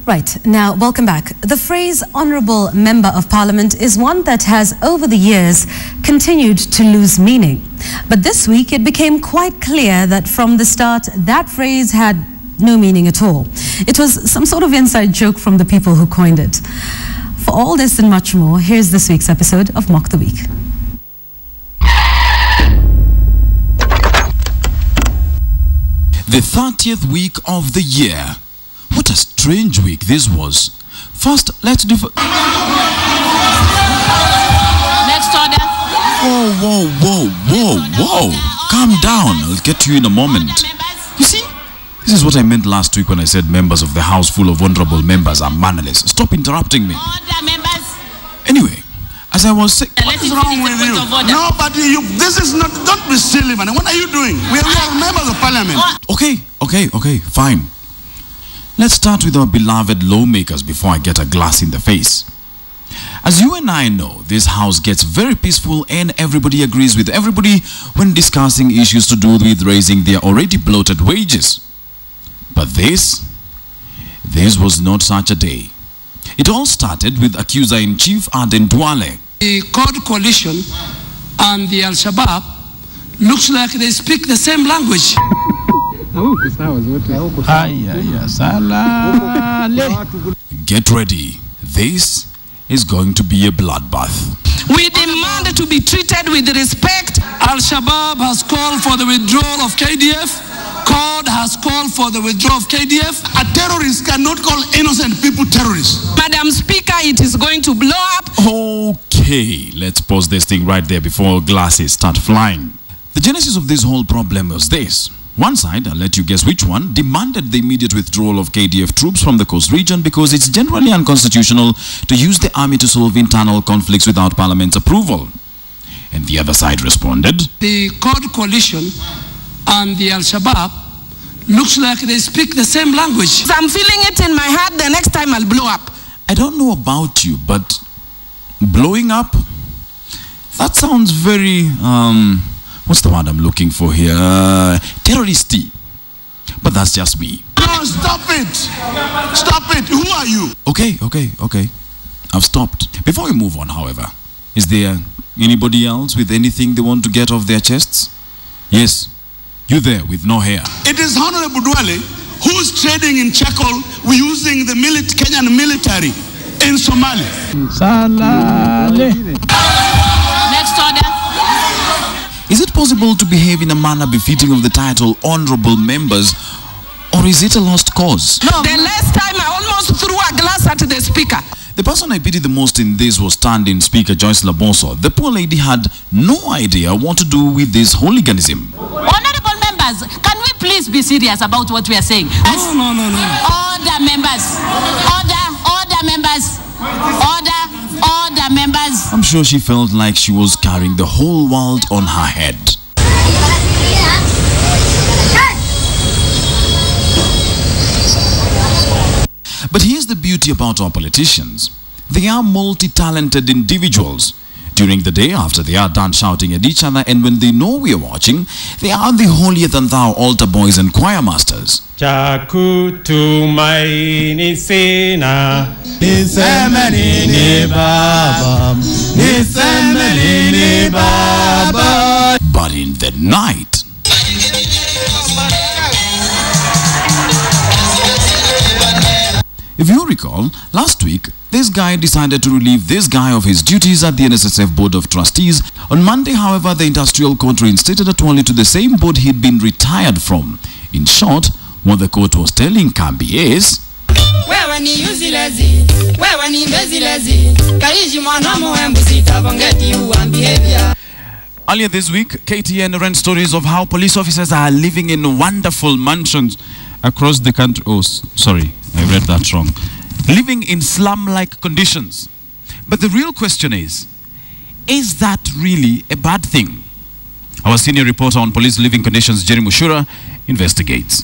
Right, now welcome back. The phrase Honourable Member of Parliament is one that has over the years continued to lose meaning. But this week it became quite clear that from the start that phrase had no meaning at all. It was some sort of inside joke from the people who coined it. For all this and much more, here's this week's episode of Mock the Week. The 30th week of the year. What a strange week this was. First, let's do... Next order. Whoa. Calm down. I'll get to you in a moment. You see, this is what I meant last week when I said members of the House full of honourable members are mannerless. Stop interrupting me. Order, members. Anyway, as I was saying... What is wrong with you? No, but this is not... Don't be silly, man. What are you doing? We are members of parliament. Okay, fine. Let's start with our beloved lawmakers before I get a glass in the face. As you and I know, this house gets very peaceful and everybody agrees with everybody when discussing issues to do with raising their already bloated wages. But this was not such a day. It all started with Accuser-in-Chief Aden Duale. The Code Coalition and the Al-Shabaab looks like they speak the same language. Get ready. This is going to be a bloodbath. We demand to be treated with respect. Al-Shabaab has called for the withdrawal of KDF. CORD has called for the withdrawal of KDF. A terrorist cannot call innocent people terrorists. Madam Speaker, it is going to blow up. Okay, let's pause this thing right there before glasses start flying. The genesis of this whole problem was this. One side, I'll let you guess which one, demanded the immediate withdrawal of KDF troops from the coast region because it's generally unconstitutional to use the army to solve internal conflicts without Parliament's approval. And the other side responded, the CORD Coalition and the Al-Shabaab looks like they speak the same language. I'm feeling it in my heart. The next time I'll blow up. I don't know about you, but blowing up? That sounds very, what's the word I'm looking for here? Terroristy. But that's just me. No, stop it. Stop it. Who are you? Okay. I've stopped. Before we move on, however, is there anybody else with anything they want to get off their chests? Yes, you there with no hair. It is Honourable Duale who's trading in charcoal using the Kenyan military in Somalia. Next order. Is it possible to behave in a manner befitting of the title Honourable Members, or is it a lost cause? No. The last time I almost threw a glass at the speaker. The person I pity the most in this was standing Speaker Joyce Laboso. The poor lady had no idea what to do with this hooliganism. Honourable members, can we please be serious about what we are saying? No. Order, members. Order, members. Order, members. I'm sure she felt like she was carrying the whole world on her head. But here's the beauty about our politicians. They are multi-talented individuals. During the day, after they are done shouting at each other, and when they know we are watching, they are the holier-than-thou altar boys and choir masters. Chakutumaini sina nisemenini baba. But in the night, if you recall, last week, this guy decided to relieve this guy of his duties at the NSSF Board of Trustees. On Monday, however, the Industrial Court reinstated Atwoli to the same board he'd been retired from. In short, what the court was telling Kambi is, earlier this week, KTN ran stories of how police officers are living in wonderful mansions across the country. Oh, sorry, I read that wrong. Living in slum-like conditions. But the real question is that really a bad thing? Our senior reporter on police living conditions, Jerry Mushura, investigates.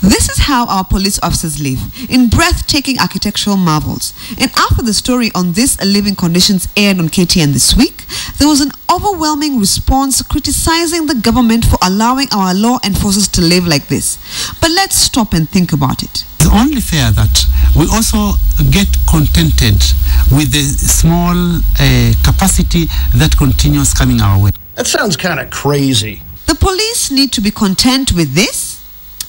This is how our police officers live, in breathtaking architectural marvels. And after the story on these living conditions aired on KTN this week, there was an overwhelming response criticizing the government for allowing our law enforcers to live like this. But let's stop and think about it. only fair that we also get contented with the small capacity that continues coming our way. That sounds kind of crazy. The police need to be content with this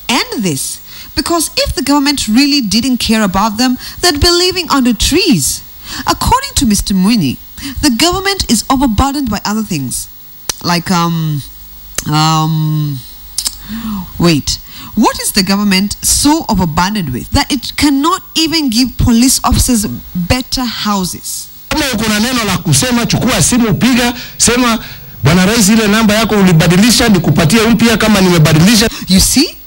and this, because if the government really didn't care about them, they'd be living under trees. According to Mr. Mwini, the government is overburdened by other things, like wait, what is the government so overburdened with that it cannot even give police officers better houses? Kama uko na neno la kusema, chukua simu, piga, sema bwana rais, ile namba yako ulibadilisha, nikupatie mpya kama nimebadilisha. You see,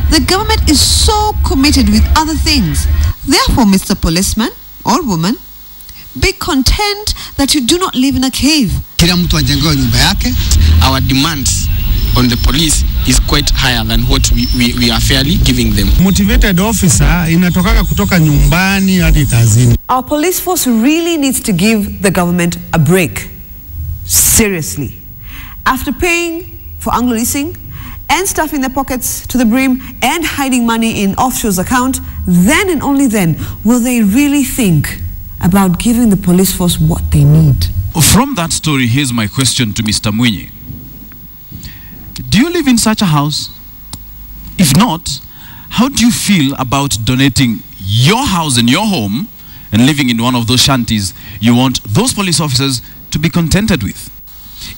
the government is so committed with other things. Therefore, Mr. Policeman or woman, be content that you do not live in a cave. Kila mtu ajengewe nyumba yake. Our demands on the police is quite higher than what we are fairly giving them. Motivated officer inatoka kutoka nyumbani hadi kazini. Our police force really needs to give the government a break. Seriously. After paying for Anglo leasing and stuffing their pockets to the brim and hiding money in offshore's account, then and only then will they really think about giving the police force what they need. From that story, here's my question to Mr. Mwini. Do you live in such a house? If not, how do you feel about donating your house and your home and living in one of those shanties you want those police officers to be contented with?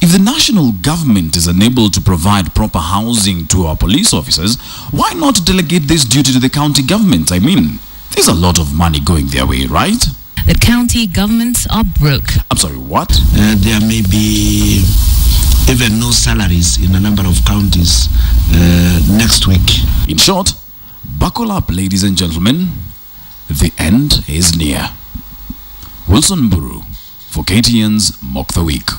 If the national government is unable to provide proper housing to our police officers, why not delegate this duty to the county government? I mean, there's a lot of money going their way, right? The county governments are broke. I'm sorry, what? There may be even no salaries in a number of counties next week. In short, buckle up, ladies and gentlemen. The end is near. Wilson Mburu for KTN's Mock the Week.